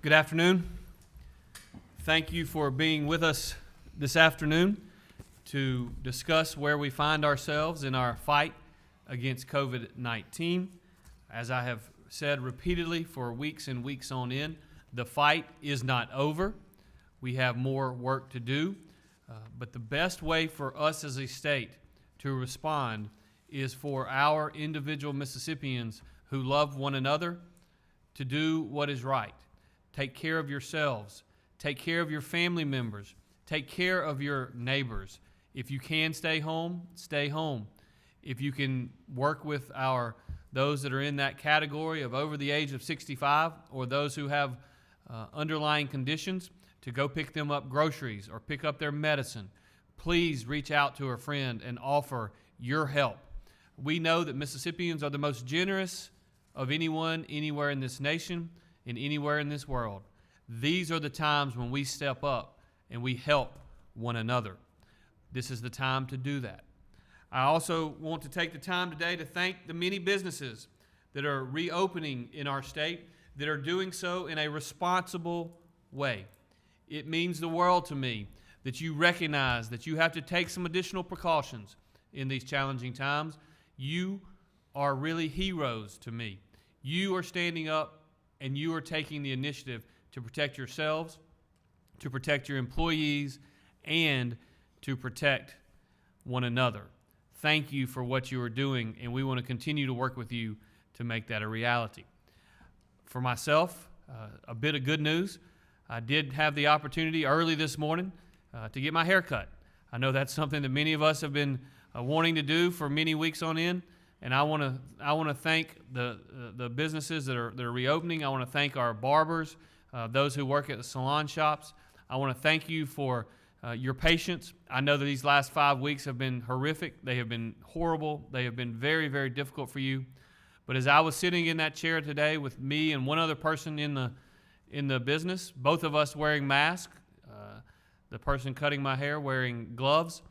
Good afternoon. Thank you for being with us this afternoon to discuss where we find ourselves in our fight against COVID-19. As I have said repeatedly for weeks and weeks on end, the fight is not over. We have more work to do, but the best way for us as a state to respond is for our individual Mississippians who love one another to do what is right. Take care of yourselves. Take care of your family members. Take care of your neighbors. If you can stay home, stay home. If you can work with those that are in that category of over the age of 65 or those who have underlying conditions, to go pick them up groceries or pick up their medicine, please reach out to a friend and offer your help. We know that Mississippians are the most generous of anyone anywhere in this nation and anywhere in this world. These are the times when we step up and we help one another. This is the time to do that. I also want to take the time today to thank the many businesses that are reopening in our state, that are doing so in a responsible way. It means the world to me that you recognize that you have to take some additional precautions in these challenging times. You are really heroes to me. You are standing up and you are taking the initiative to protect yourselves, to protect your employees, and to protect one another. Thank you for what you are doing, and we want to continue to work with you to make that a reality. For myself, a bit of good news. I did have the opportunity early this morning to get my hair cut. I know that's something that many of us have been wanting to do for many weeks on end. And I want to thank the businesses that are reopening. I want to thank our barbers, those who work at the salon shops. I want to thank you for your patience. I know that these last 5 weeks have been horrific. They have been horrible. They have been very, very difficult for you. But as I was sitting in that chair today with me and one other person in the business, both of us wearing masks, the person cutting my hair wearing gloves,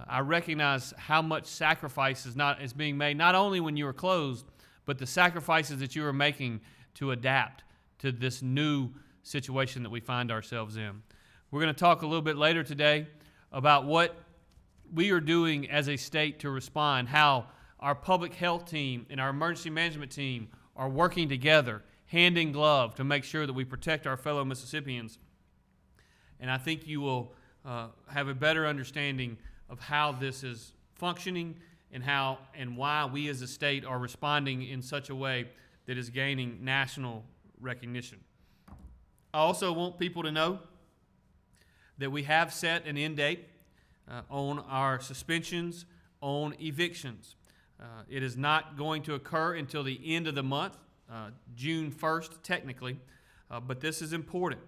I recognize how much sacrifice is being made, not only when you are closed, but the sacrifices that you are making to adapt to this new situation that we find ourselves in. We're going to talk a little bit later today about what we are doing as a state to respond, how our public health team and our emergency management team are working together, hand in glove, to make sure that we protect our fellow Mississippians. And I think you will have a better understanding of how this is functioning and how and why we as a state are responding in such a way that is gaining national recognition. I also want people to know that we have set an end date on our suspensions on evictions. It is not going to occur until the end of the month, June 1st technically, but this is important.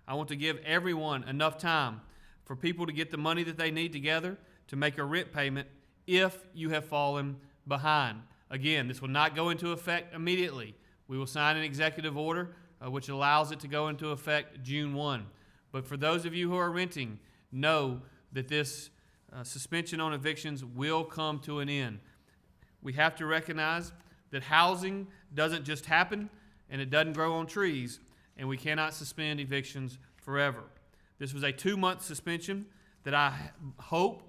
I want to give everyone enough time for people to get the money that they need together to make a rent payment if you have fallen behind. Again, this will not go into effect immediately. We will sign an executive order which allows it to go into effect June 1. But for those of you who are renting, know that this suspension on evictions will come to an end. We have to recognize that housing doesn't just happen and it doesn't grow on trees, and we cannot suspend evictions forever. This was a 2-month suspension that I hope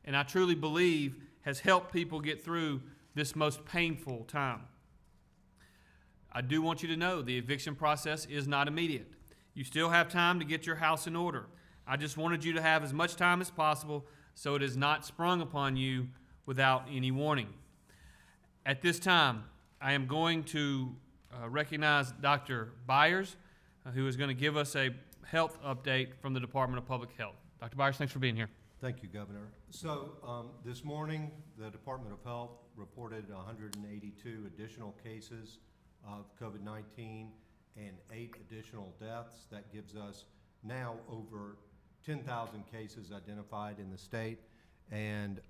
and I truly believe has helped people get through this most painful time. I do want you to know the eviction process is not immediate. You still have time to get your house in order. I just wanted you to have as much time as possible so it is not sprung upon you without any warning. At this time, I am going to recognize Dr. Byers, who is going to give us a health update from the Department of Public Health. Dr. Byers, thanks for being here. Thank you, Governor. So this morning, the Department of Health reported 182 additional cases of COVID-19 and 8 additional deaths. That gives us now over 10,000 cases identified in the state and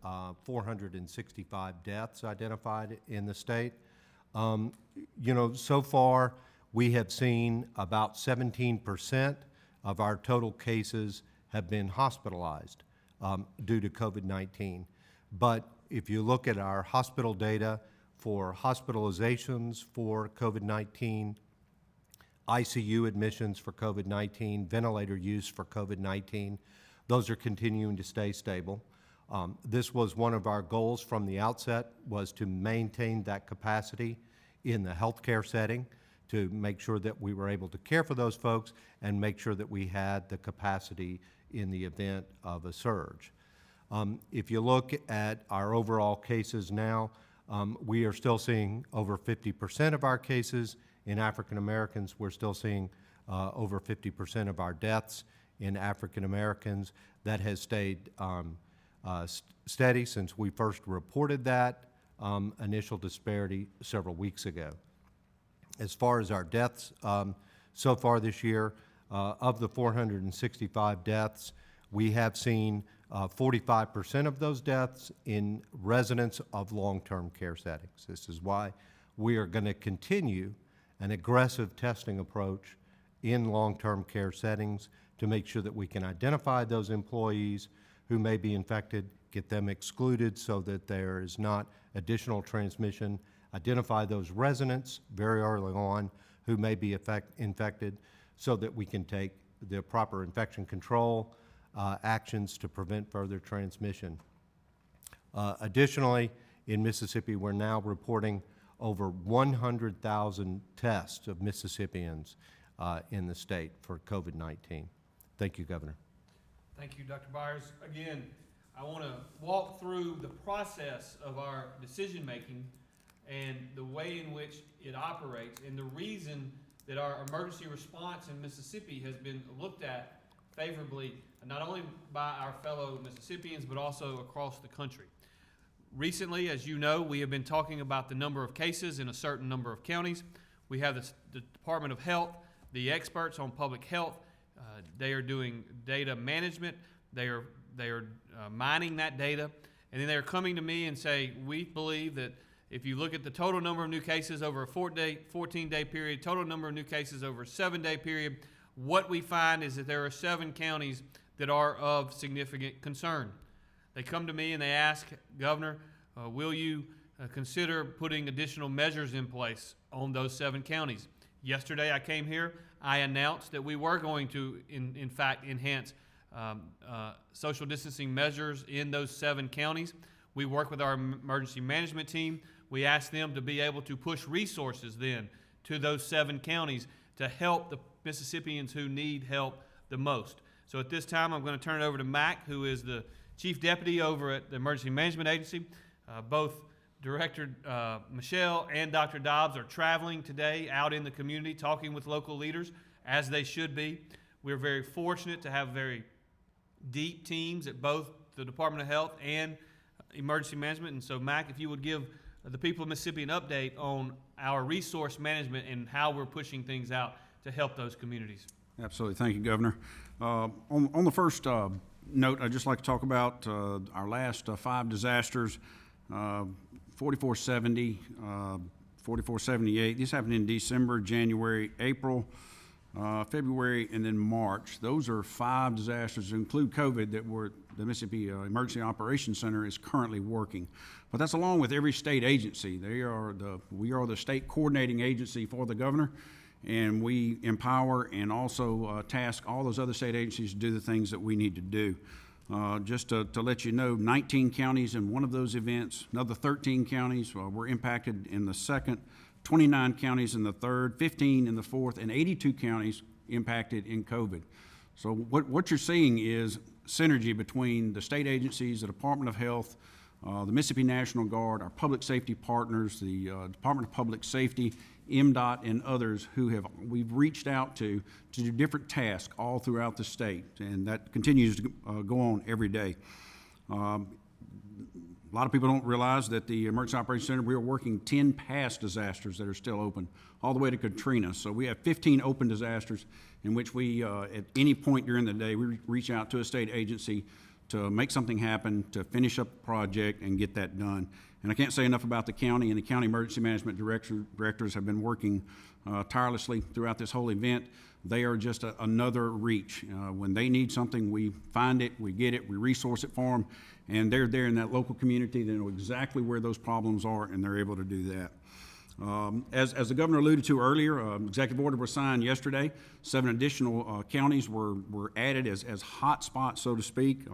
465 deaths identified in the state. So far, we have seen about 17% of our total cases have been hospitalized due to COVID-19. But if you look at our hospital data for hospitalizations for COVID-19, ICU admissions for COVID-19, ventilator use for COVID-19. Those are continuing to stay stable. This was one of our goals from the outset, was to maintain that capacity in the healthcare setting, to make sure that we were able to care for those folks and make sure that we had the capacity in the event of a surge. If you look at our overall cases now, we are still seeing over 50% of our cases in African Americans. We're still seeing over 50% of our deaths in African Americans. That has stayed steady since we first reported that initial disparity several weeks ago. As far as our deaths so far this year, of the 465 deaths, we have seen 45% of those deaths in residents of long-term care settings. This is why we are going to continue an aggressive testing approach in long-term care settings to make sure that we can identify those employees who may be infected, get them excluded so that there is not additional transmission, identify those residents very early on who may be infected so that we can take the proper infection control actions to prevent further transmission. Additionally, in Mississippi, we're now reporting over 100,000 tests of Mississippians in the state for COVID-19. Thank you, Governor. Thank you, Dr. Byers. Again, I want to walk through the process of our decision-making and the way in which it operates and the reason that our emergency response in Mississippi has been looked at favorably, not only by our fellow Mississippians, but also across the country. Recently, as you know, we have been talking about the number of cases in a certain number of counties. We have the Department of Health, the experts on public health. They are doing data management. They are mining that data, and then they are coming to me and say, we believe that if you look at the total number of new cases over a 14-day period, total number of new cases over a 7-day period, what we find is that there are 7 counties that are of significant concern. They come to me and they ask, Governor, will you consider putting additional measures in place on those 7 counties? Yesterday I came here, I announced that we were going to, in fact, enhance social distancing measures in those 7 counties. We work with our emergency management team. We asked them to be able to push resources then to those 7 counties to help the Mississippians who need help the most. So at this time, I'm going to turn it over to Mac, who is the Chief Deputy over at the Emergency Management Agency. Both Director Michelle and Dr. Dobbs are traveling today out in the community, talking with local leaders, as they should be. We're very fortunate to have very deep teams at both the Department of Health and Emergency Management. And so, Mac, if you would give the people of Mississippi an update on our resource management and how we're pushing things out to help those communities. Absolutely. Thank you, Governor. On the first note, I'd just like to talk about our last 5 disasters, 4470, 4478. These happened in December, January, April, February, and then March. Those are 5 disasters that include COVID that the Mississippi Emergency Operations Center is currently working. But that's along with every state agency. We are the state coordinating agency for the governor, and we empower and also task all those other state agencies to do the things that we need to do. Just to let you know, 19 counties in one of those events, another 13 counties were impacted in the second, 29 counties in the third, 15 in the fourth, and 82 counties impacted in COVID. So what you're seeing is synergy between the state agencies, the Department of Health, the Mississippi National Guard, our public safety partners, the Department of Public Safety, MDOT, and others who we've reached out to do different tasks all throughout the state, and that continues to go on every day. A lot of people don't realize that the Emergency Operations Center, we are working 10 past disasters that are still open, all the way to Katrina. So we have 15 open disasters in which we, at any point during the day, we reach out to a state agency to make something happen, to finish up the project and get that done. And I can't say enough about the county, and the county emergency management directors have been working tirelessly throughout this whole event. They are just another reach. When they need something, we find it, we get it, we resource it for them, and they're there in that local community. They know exactly where those problems are, and they're able to do that. As the governor alluded to earlier, executive order was signed yesterday. 7 additional counties were added as hot spots, so to speak.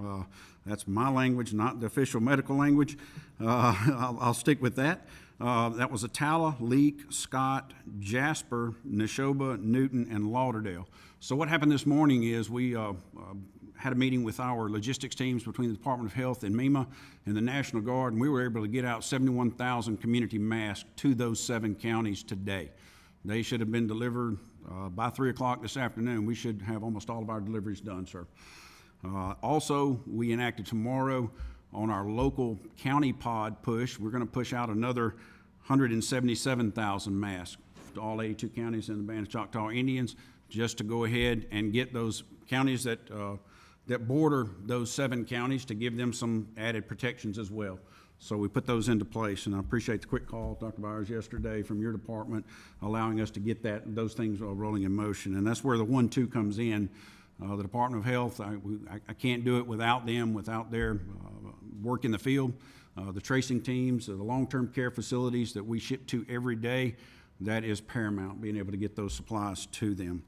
That's my language, not the official medical language. I'll stick with that. That was Attala, Leake, Scott, Jasper, Neshoba, Newton, and Lauderdale. So what happened this morning is we had a meeting with our logistics teams between the Department of Health and MEMA and the National Guard, and we were able to get out 71,000 community masks to those 7 counties today. They should have been delivered by 3 o'clock this afternoon. We should have almost all of our deliveries done, sir. Also, we enacted tomorrow on our local county pod push, we're going to push out another 177,000 masks to all 82 counties in the Band of Choctaw Indians, just to go ahead and get those counties that border those 7 counties to give them some added protections as well. So we put those into place, and I appreciate the quick call, Dr. Byers, yesterday from your department, allowing us to get those things rolling in motion. And that's where the 1-2 comes in. The Department of Health, I can't do it without them, without their work in the field. The tracing teams, the long-term care facilities that we ship to every day, that is paramount, being able to get those supplies to them.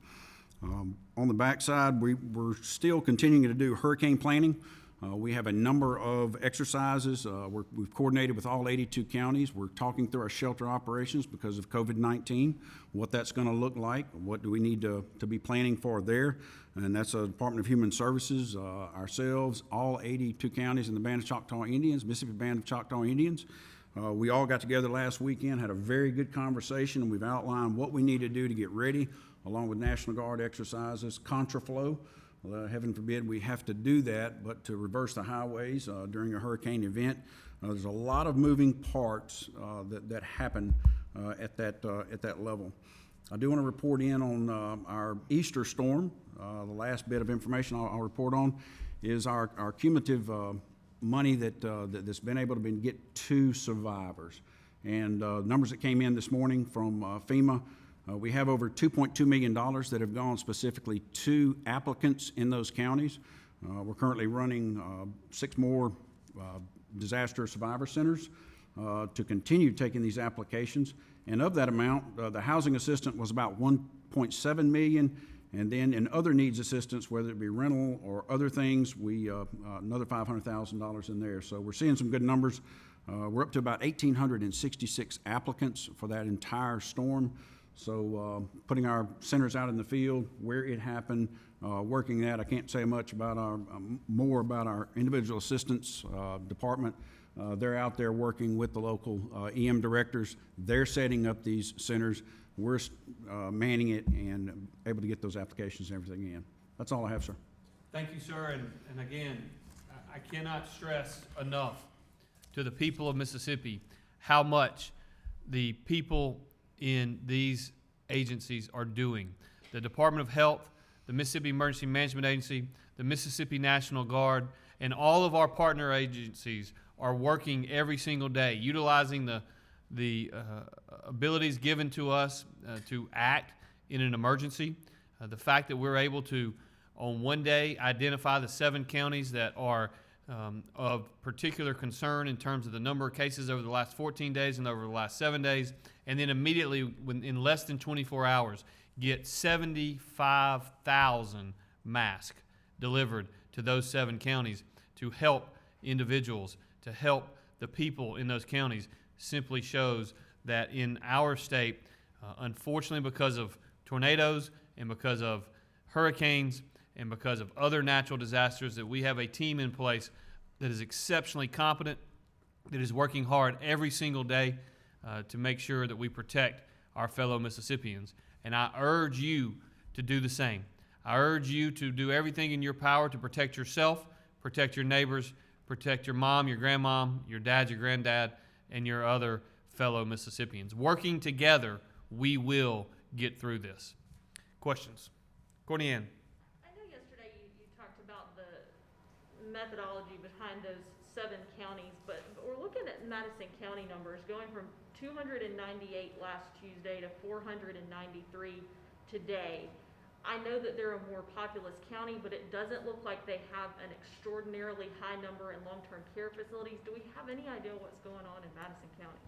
On the backside, we're still continuing to do hurricane planning. We have a number of exercises. We've coordinated with all 82 counties. We're talking through our shelter operations because of COVID-19, what that's going to look like, what do we need to be planning for there. And that's the Department of Human Services, ourselves, all 82 counties in the Band of Choctaw Indians, Mississippi Band of Choctaw Indians. We all got together last weekend, had a very good conversation, and we've outlined what we need to do to get ready, along with National Guard exercises, contraflow. Heaven forbid we have to do that, but to reverse the highways during a hurricane event. There's a lot of moving parts that happen at that level. I do want to report in on our Easter storm. The last bit of information I'll report on is our cumulative money that's been able to get to survivors. And numbers that came in this morning from FEMA, we have over $2.2 million that have gone specifically to applicants in those counties. We're currently running 6 more disaster survivor centers to continue taking these applications. And of that amount, the housing assistance was about $1.7 million. And then in other needs assistance, whether it be rental or other things, we another $500,000 in there. So we're seeing some good numbers. We're up to about 1,866 applicants for that entire storm. So putting our centers out in the field where it happened, working that. I can't say much about more about our individual assistance department. They're out there working with the local EM directors. They're setting up these centers. We're manning it and able to get those applications and everything in. That's all I have, sir. Thank you, sir. And again, I cannot stress enough to the people of Mississippi how much the people in these agencies are doing. The Department of Health, the Mississippi Emergency Management Agency, the Mississippi National Guard, and all of our partner agencies are working every single day, utilizing the abilities given to us to act in an emergency. The fact that we're able to, on one day, identify the 7 counties that are of particular concern in terms of the number of cases over the last 14 days and over the last 7 days, and then immediately, in less than 24 hours, get 75,000 masks delivered to those 7 counties to help individuals, to help the people in those counties, simply shows that in our state, unfortunately because of tornadoes and because of hurricanes and because of other natural disasters, that we have a team in place that is exceptionally competent, that is working hard every single day to make sure that we protect our fellow Mississippians. And I urge you to do the same. I urge you to do everything in your power to protect yourself, protect your neighbors, protect your mom, your grandmom, your dad, your granddad, and your other fellow Mississippians. Working together, we will get through this. Questions? Courtney Ann. I know yesterday you talked about the methodology behind those 7 counties, but we're looking at Madison County numbers going from 298 last Tuesday to 493 today. I know that they're a more populous county, but it doesn't look like they have an extraordinarily high number in long-term care facilities. Do we have any idea what's going on in Madison County?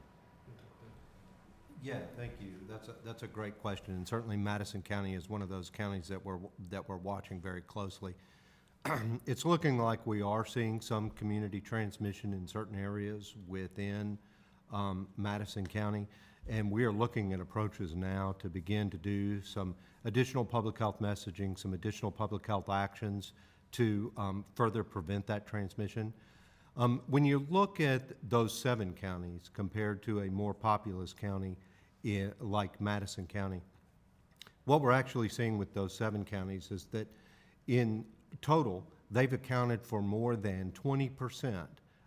Yeah, thank you. That's a great question, and certainly Madison County is one of those counties that we're watching very closely. It's looking like we are seeing some community transmission in certain areas within Madison County, and we are looking at approaches now to begin to do some additional public health messaging, some additional public health actions to further prevent that transmission. When you look at those 7 counties compared to a more populous county like Madison County, what we're actually seeing with those 7 counties is that in total, they've accounted for more than 20%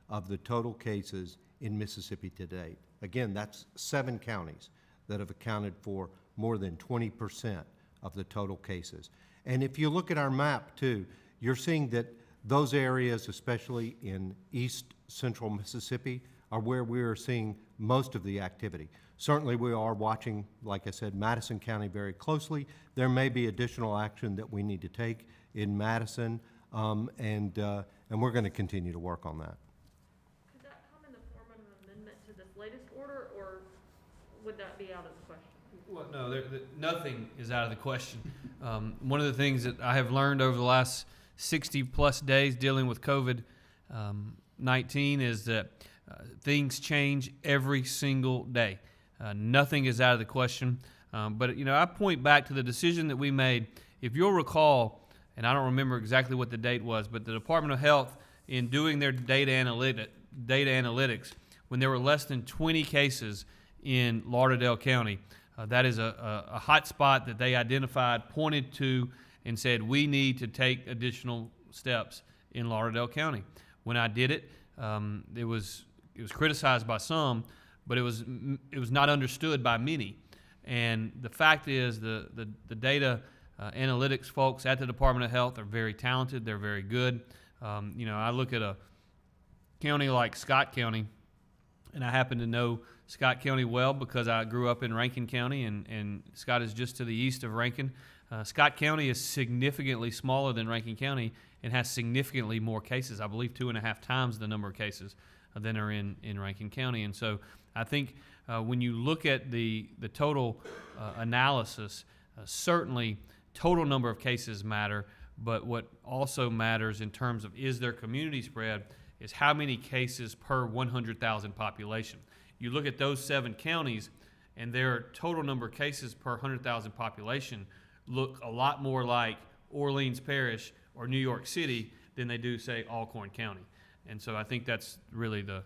of the total cases in Mississippi to date. Again, that's 7 counties that have accounted for more than 20% of the total cases. And if you look at our map too, you're seeing that those areas, especially in east central Mississippi, are where we are seeing most of the activity. Certainly we are watching, like I said, Madison County very closely. There may be additional action that we need to take in Madison, and we're going to continue to work on that. Could that come in the form of an amendment to this latest order, or would that be out of the question? Well, no, nothing is out of the question. One of the things that I have learned over the last 60-plus days dealing with COVID-19 is that things change every single day. Nothing is out of the question. But, I point back to the decision that we made. If you'll recall, and I don't remember exactly what the date was, but the Department of Health, in doing their data analytics, when there were less than 20 cases in Lauderdale County, that is a hot spot that they identified, pointed to, and said, we need to take additional steps in Lauderdale County. When I did it, it was criticized by some, but it was not understood by many. And the fact is, the data analytics folks at the Department of Health are very talented. They're very good. I look at a county like Scott County, and I happen to know Scott County well because I grew up in Rankin County, and Scott is just to the east of Rankin. Scott County is significantly smaller than Rankin County and has significantly more cases. I believe 2.5 times the number of cases than are in Rankin County. And so I think when you look at the total analysis, certainly total number of cases matter, but what also matters in terms of is there community spread is how many cases per 100,000 population. You look at those 7 counties, and their total number of cases per 100,000 population look a lot more like Orleans Parish or New York City than they do, say, Alcorn County. And so I think that's really the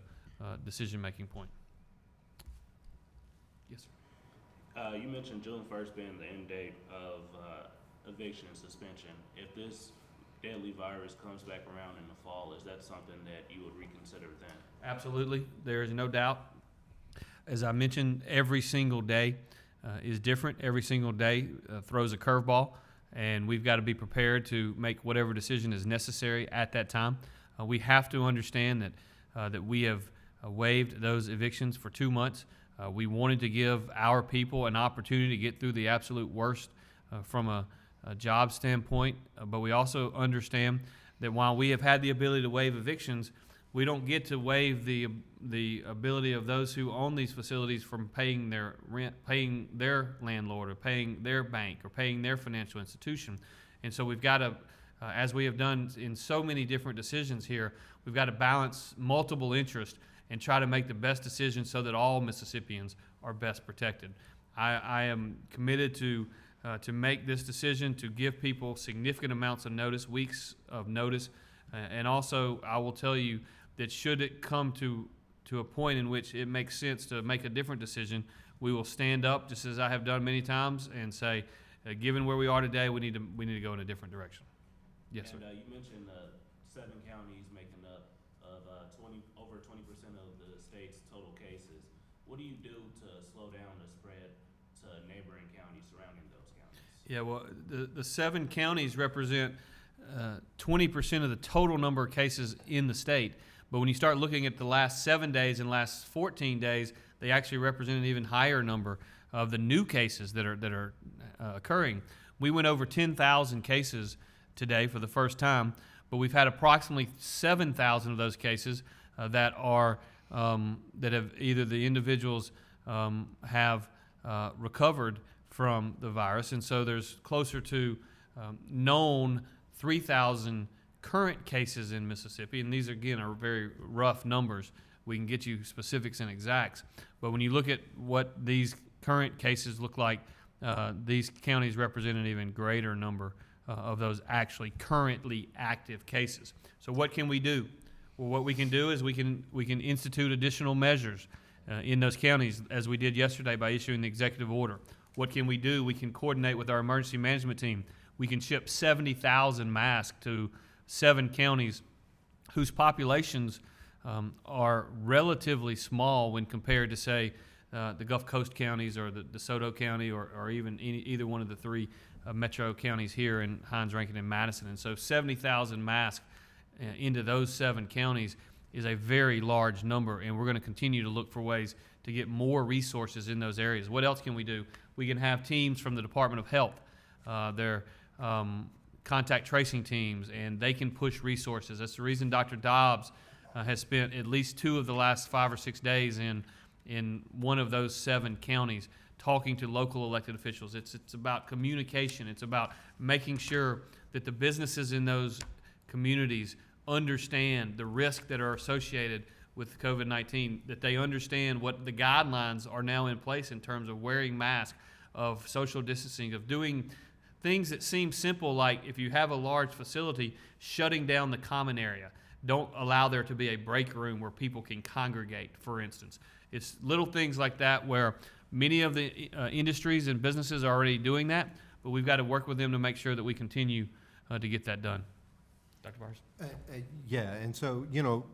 decision-making point. Yes, sir. You mentioned June 1st being the end date of eviction and suspension. If this deadly virus comes back around in the fall, is that something that you would reconsider then? Absolutely. There is no doubt. As I mentioned, every single day is different. Every single day throws a curveball, and we've got to be prepared to make whatever decision is necessary at that time. We have to understand that we have waived those evictions for 2 months. We wanted to give our people an opportunity to get through the absolute worst from a job standpoint, but we also understand that while we have had the ability to waive evictions, we don't get to waive the ability of those who own these facilities from paying their rent, paying their landlord, or paying their bank, or paying their financial institution. And so we've got to, as we have done in so many different decisions here, we've got to balance multiple interests and try to make the best decision so that all Mississippians are best protected. I am committed to make this decision, to give people significant amounts of notice, weeks of notice, and also I will tell you that should it come to a point in which it makes sense to make a different decision, we will stand up, just as I have done many times, and say, given where we are today, we need to go in a different direction. Yes, and, sir. You mentioned 7 counties making up of over 20% of the state's total cases. What do you do to slow down the spread to neighboring counties surrounding those counties? Yeah, well, the 7 counties represent 20% of the total number of cases in the state. But when you start looking at the last 7 days and last 14 days, they actually represent an even higher number of the new cases that are occurring. We went over 10,000 cases today for the first time, but we've had approximately 7,000 of those cases that have either the individuals have recovered from the virus, and so there's closer to known 3,000 current cases in Mississippi, and these again are very rough numbers. We can get you specifics and exacts, but when you look at what these current cases look like, these counties represent an even greater number of those actually currently active cases. So what can we do? Well, what we can do is we can institute additional measures in those counties, as we did yesterday by issuing the executive order. What can we do? We can coordinate with our emergency management team. We can ship 70,000 masks to 7 counties whose populations are relatively small when compared to, say, the Gulf Coast counties or the DeSoto County or even either one of the 3 metro counties here in Hinds, Rankin, and Madison. And so 70,000 masks into those 7 counties is a very large number, and we're going to continue to look for ways to get more resources in those areas. What else can we do? We can have teams from the Department of Health, their contact tracing teams, and they can push resources. That's the reason Dr. Dobbs has spent at least 2 of the last 5 or 6 days in one of those 7 counties talking to local elected officials. It's about communication. It's about making sure that the businesses in those communities understand the risk that are associated with COVID-19, that they understand what the guidelines are now in place in terms of wearing masks, of social distancing, of doing things that seem simple, like if you have a large facility, shutting down the common area. Don't allow there to be a break room where people can congregate, for instance. It's little things like that where many of the industries and businesses are already doing that, but we've got to work with them to make sure that we continue to get that done. Dr. Bars? Yeah, and so,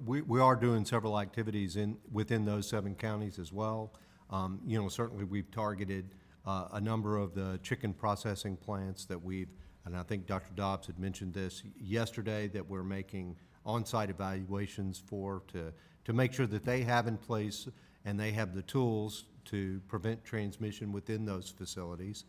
we are doing several activities within those 7 counties as well. Certainly we've targeted a number of the chicken processing plants and I think Dr. Dobbs had mentioned this yesterday, that we're making on-site evaluations to make sure that they have in place and they have the tools to prevent transmission within those facilities.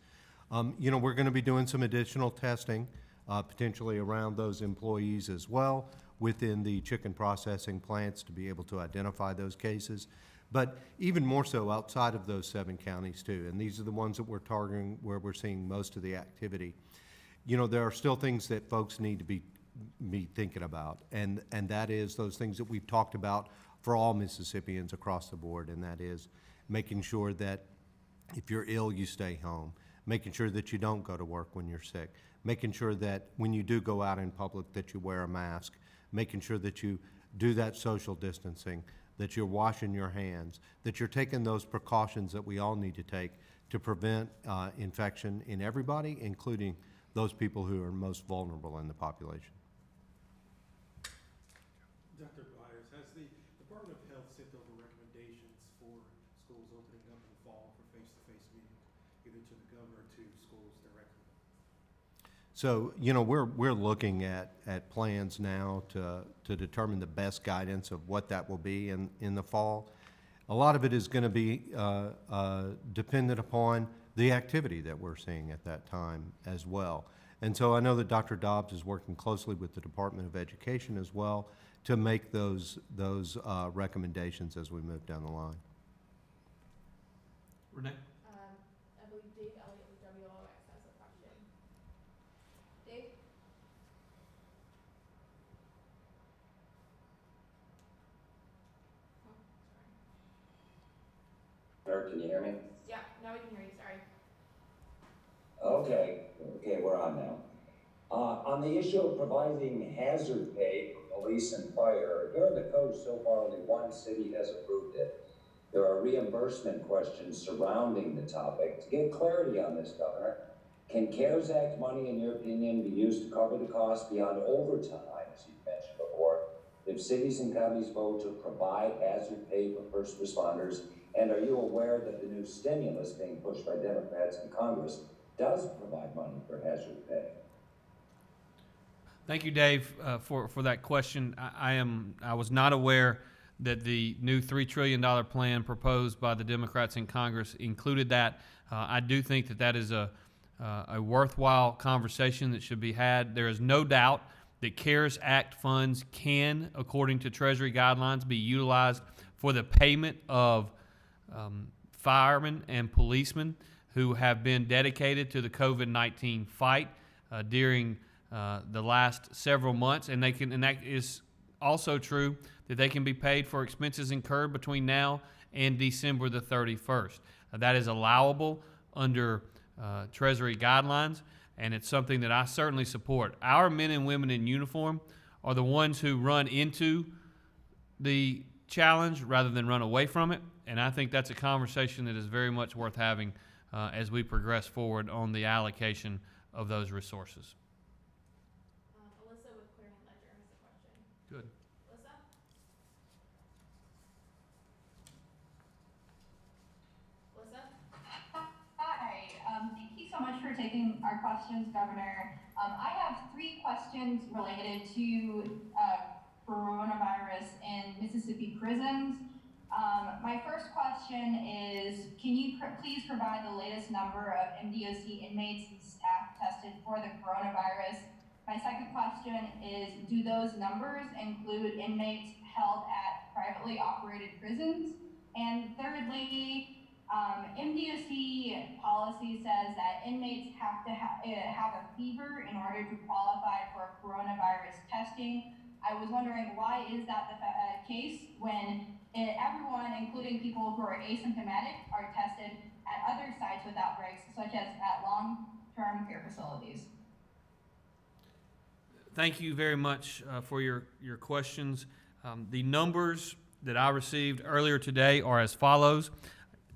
We're going to be doing some additional testing, potentially around those employees as well within the chicken processing plants to be able to identify those cases. But even more so outside of those 7 counties too, and these are the ones that we're targeting where we're seeing most of the activity. There are still things that folks need to be thinking about, and that is those things that we've talked about for all Mississippians across the board, and that is making sure that if you're ill, you stay home, making sure that you don't go to work when you're sick, making sure that when you do go out in public that you wear a mask, making sure that you do that social distancing, that you're washing your hands, that you're taking those precautions that we all need to take to prevent infection in everybody, including those people who are most vulnerable in the population. Dr. Byers, has the Department of Health sent over recommendations for schools opening up in the fall for face-to-face meetings, either to the governor or to schools directly? So, we're looking at plans now to determine the best guidance of what that will be in the fall. A lot of it is going to be dependent upon the activity that we're seeing at that time as well. And so I know that Dr. Dobbs is working closely with the Department of Education as well to make those recommendations as we move down the line. Renee? I believe Dave Elliott with WOX has a question. Dave? Or can you hear me? Yeah, now we can hear you, sorry. Okay, we're on now. On the issue of providing hazard pay for police and fire, here on the coast so far only 1 city has approved it. There are reimbursement questions surrounding the topic. To get clarity on this, Governor, can CARES Act money, in your opinion, be used to cover the cost beyond overtime, as you've mentioned before, if cities and counties vote to provide hazard pay for first responders? And are you aware that the new stimulus being pushed by Democrats in Congress does provide money for hazard pay? Thank you, Dave, for that question. I was not aware that the new $3 trillion plan proposed by the Democrats in Congress included that. I do think that is a worthwhile conversation that should be had. There is no doubt that CARES Act funds can, according to Treasury guidelines, be utilized for the payment of firemen and policemen who have been dedicated to the COVID-19 fight during the last several months, and that is also true that they can be paid for expenses incurred between now and December the 31st. That is allowable under Treasury guidelines, and it's something that I certainly support. Our men and women in uniform are the ones who run into the challenge rather than run away from it, and I think that's a conversation that is very much worth having as we progress forward on the allocation of those resources. Alyssa with Clearing Ledger has a question. Good. Alyssa? Alyssa? Hi, thank you so much for taking our questions, Governor. I have 3 questions related to coronavirus in Mississippi prisons. My first question is, can you please provide the latest number of MDOC inmates and staff tested for the coronavirus? My second question is, do those numbers include inmates held at privately operated prisons? And thirdly, MDOC policy says that inmates have to have a fever in order to qualify for coronavirus testing. I was wondering, why is that the case when everyone, including people who are asymptomatic, are tested at other sites with outbreaks, such as at long-term care facilities? Thank you very much for your questions. The numbers that I received earlier today are as follows.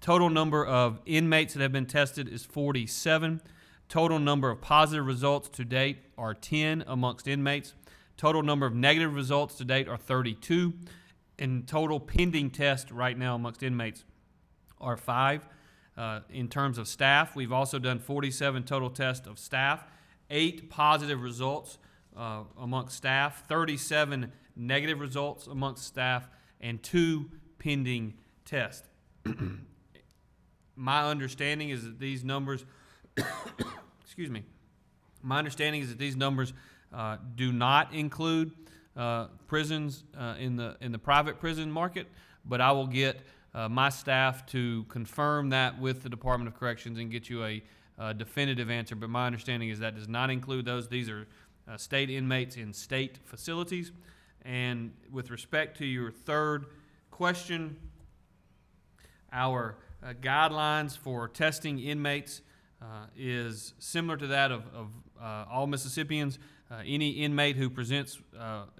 Total number of inmates that have been tested is 47. Total number of positive results to date are 10 amongst inmates. Total number of negative results to date are 32. And total pending tests right now amongst inmates are 5. In terms of staff, we've also done 47 total tests of staff, 8 positive results amongst staff, 37 negative results amongst staff, and 2 pending tests. My understanding is that these numbers, excuse me, my understanding is that these numbers do not include prisons in the private prison market, but I will get my staff to confirm that with the Department of Corrections and get you a definitive answer. But my understanding is that does not include those. These are state inmates in state facilities. And with respect to your third question, our guidelines for testing inmates is similar to that of all Mississippians. Any inmate who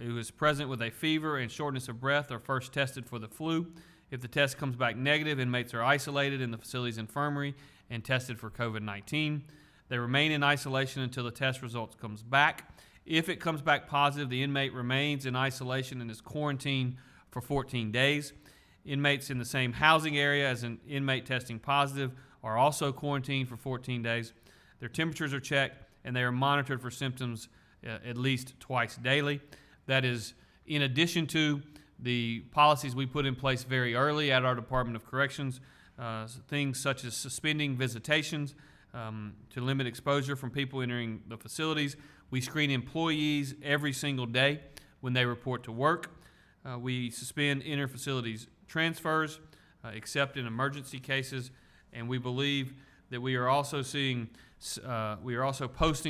is present with a fever and shortness of breath are first tested for the flu. If the test comes back negative, inmates are isolated in the facility's infirmary and tested for COVID-19. They remain in isolation until the test results comes back. If it comes back positive, the inmate remains in isolation and is quarantined for 14 days. Inmates in the same housing area as an inmate testing positive are also quarantined for 14 days. Their temperatures are checked and they are monitored for symptoms at least twice daily. That is in addition to the policies we put in place very early at our Department of Corrections, things such as suspending visitations to limit exposure from people entering the facilities. We screen employees every single day when they report to work. We suspend inter-facilities transfers, except in emergency cases, and we believe that we are also posting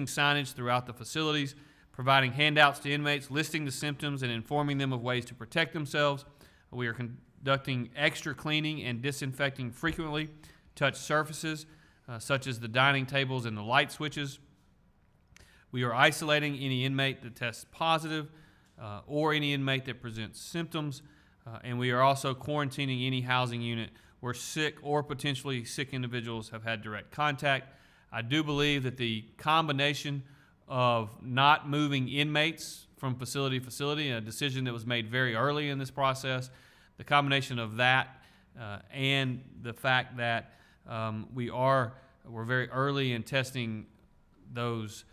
signage throughout the facilities, providing handouts to inmates, listing the symptoms and informing them of ways to protect themselves. We are conducting extra cleaning and disinfecting frequently touch surfaces, such as the dining tables and the light switches. We are isolating any inmate that tests positive or any inmate that presents symptoms, and we are also quarantining any housing unit where sick or potentially sick individuals have had direct contact. I do believe that the combination of not moving inmates from facility to facility, a decision that was made very early in this process, the combination of that and the fact that we're very early in testing those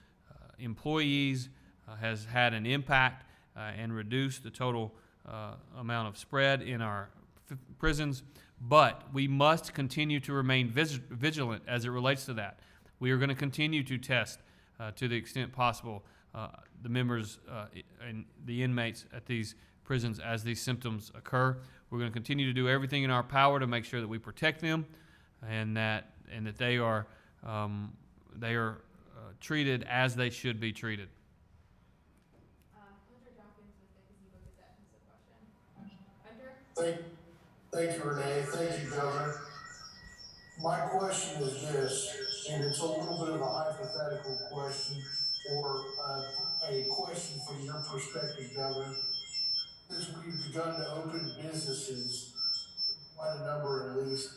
employees has had an impact and reduced the total amount of spread in our prisons. But we must continue to remain vigilant as it relates to that. We are going to continue to test to the extent possible the members and the inmates at these prisons as these symptoms occur. We're going to continue to do everything in our power to make sure that we protect them and that they are treated as they should be treated. Hunter Dawkins with the Gazebo Gazette has a question. Hunter? Thank you, Renee. Thank you, Governor. My question is this, and it's a little bit of a hypothetical question, or a question from your perspective, Governor. As we've begun to open businesses, quite a number at least,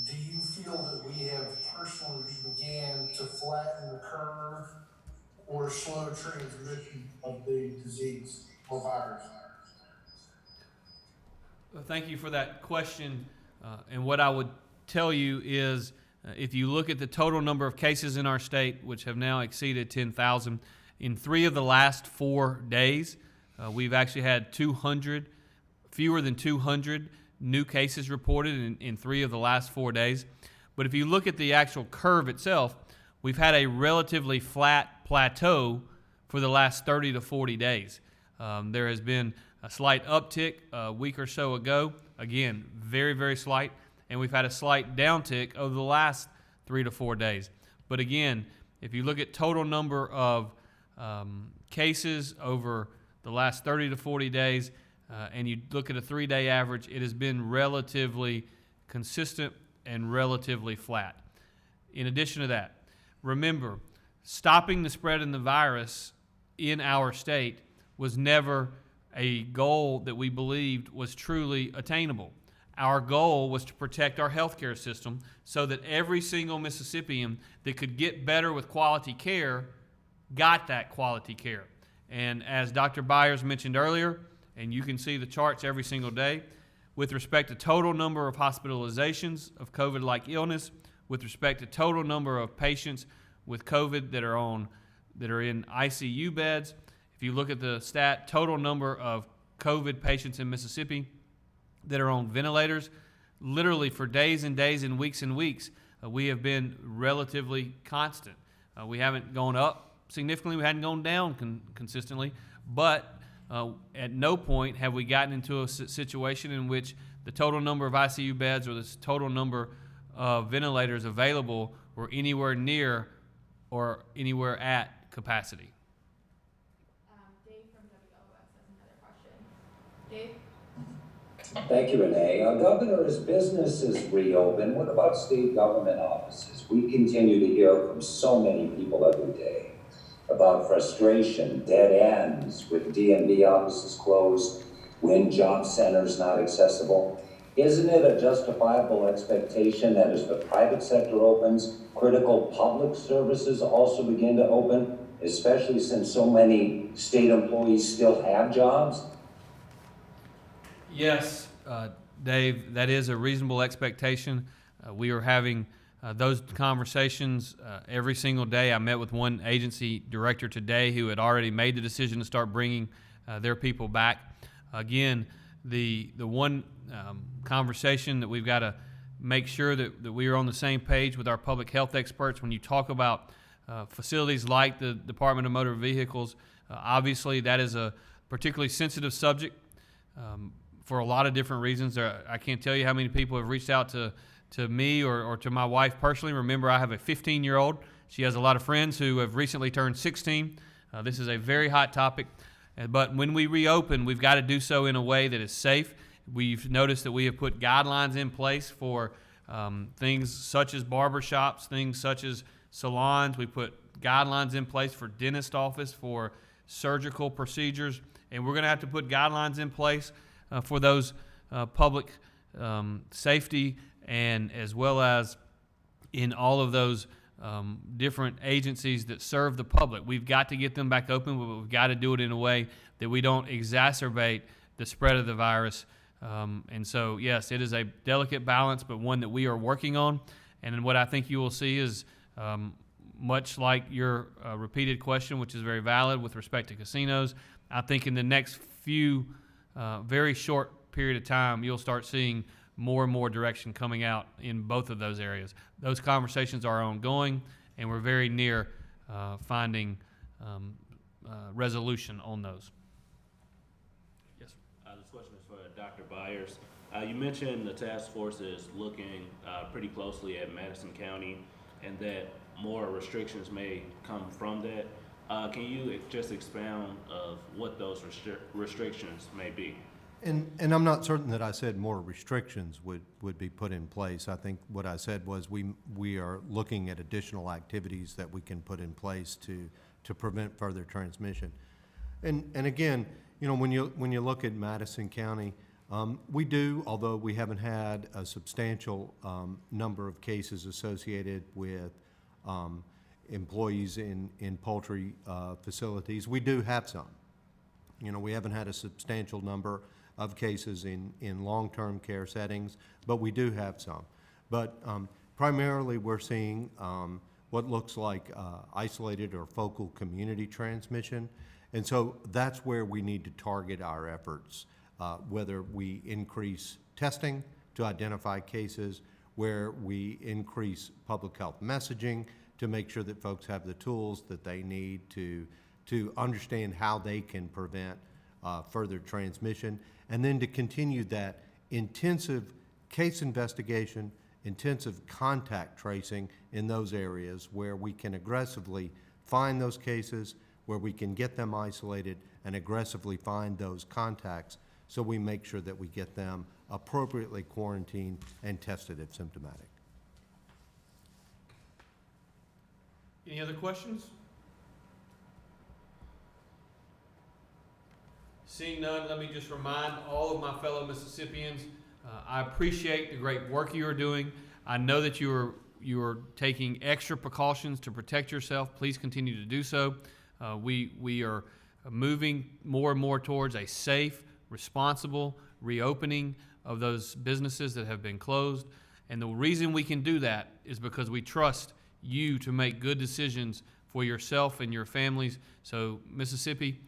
do you feel that we have personally began to flatten the curve or slow transmission of the disease or virus? Well, thank you for that question. And what I would tell you is, if you look at the total number of cases in our state, which have now exceeded 10,000, in 3 of the last 4 days, we've actually had fewer than 200 new cases reported in 3 of the last 4 days. But if you look at the actual curve itself, we've had a relatively flat plateau for the last 30 to 40 days. There has been a slight uptick a week or so ago, again, very, very slight, and we've had a slight downtick over the last 3 to 4 days. But again, if you look at total number of cases over the last 30 to 40 days, and you look at a 3-day average, it has been relatively consistent and relatively flat. In addition to that, remember, stopping the spread of the virus in our state was never a goal that we believed was truly attainable. Our goal was to protect our healthcare system so that every single Mississippian that could get better with quality care got that quality care. And as Dr. Byers mentioned earlier, and you can see the charts every single day, with respect to total number of hospitalizations of COVID-like illness, with respect to total number of patients with COVID that are in ICU beds. If you look at the total number of COVID patients in Mississippi that are on ventilators, literally for days and days and weeks, we have been relatively constant. We haven't gone up significantly, we hadn't gone down consistently, but at no point have we gotten into a situation in which the total number of ICU beds or the total number of ventilators available were anywhere near or anywhere at capacity. Dave from WLOX has another question. Dave? Thank you, Renee. Governor, as businesses reopen, what about state government offices? We continue to hear from so many people every day about frustration, dead ends with DMV offices closed, when job centers not accessible. Isn't it a justifiable expectation that as the private sector opens, critical public services also begin to open, especially since so many state employees still have jobs? Yes, Dave, that is a reasonable expectation. We are having those conversations every single day. I met with one agency director today who had already made the decision to start bringing their people back. Again, the one conversation that we've got to make sure that we are on the same page with our public health experts. When you talk about facilities like the Department of Motor Vehicles, obviously that is a particularly sensitive subject for a lot of different reasons. I can't tell you how many people have reached out to me or to my wife personally. Remember, I have a 15-year-old. She has a lot of friends who have recently turned 16. This is a very hot topic. But when we reopen, we've got to do so in a way that is safe. We've noticed that we have put guidelines in place for things such as barbershops, things such as salons. We put guidelines in place for dentist office, for surgical procedures, and we're going to have to put guidelines in place for those public safety, and as well as in all of those different agencies that serve the public. We've got to get them back open, but we've got to do it in a way that we don't exacerbate the spread of the virus. And so, yes, it is a delicate balance, but one that we are working on. And what I think you will see is, much like your repeated question, which is very valid with respect to casinos, I think in the next few very short period of time, you'll start seeing more and more direction coming out in both of those areas. Those conversations are ongoing, and we're very near finding resolution on those. Yes, sir. This question is for Dr. Byers. You mentioned the task force is looking pretty closely at Madison County and that more restrictions may come from that. Can you just expound of what those restrictions may be? And I'm not certain that I said more restrictions would be put in place. I think what I said was we are looking at additional activities that we can put in place to prevent further transmission. And again, you know, when you look at Madison County, we do, although we haven't had a substantial number of cases associated with employees in poultry facilities, we do have some. You know, we haven't had a substantial number of cases in long-term care settings, but we do have some. But primarily we're seeing what looks like isolated or focal community transmission. And so that's where we need to target our efforts, whether we increase testing to identify cases, where we increase public health messaging to make sure that folks have the tools that they need to understand how they can prevent further transmission, and then to continue that intensive case investigation, intensive contact tracing in those areas where we can aggressively find those cases, where we can get them isolated and aggressively find those contacts so we make sure that we get them appropriately quarantined and tested if symptomatic. Any other questions? Seeing none, let me just remind all of my fellow Mississippians, I appreciate the great work you are doing. I know that you are taking extra precautions to protect yourself. Please continue to do so. We are moving more and more towards a safe, responsible reopening of those businesses that have been closed. And the reason we can do that is because we trust you to make good decisions for yourself and your families. So, Mississippi,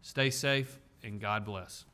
stay safe and God bless.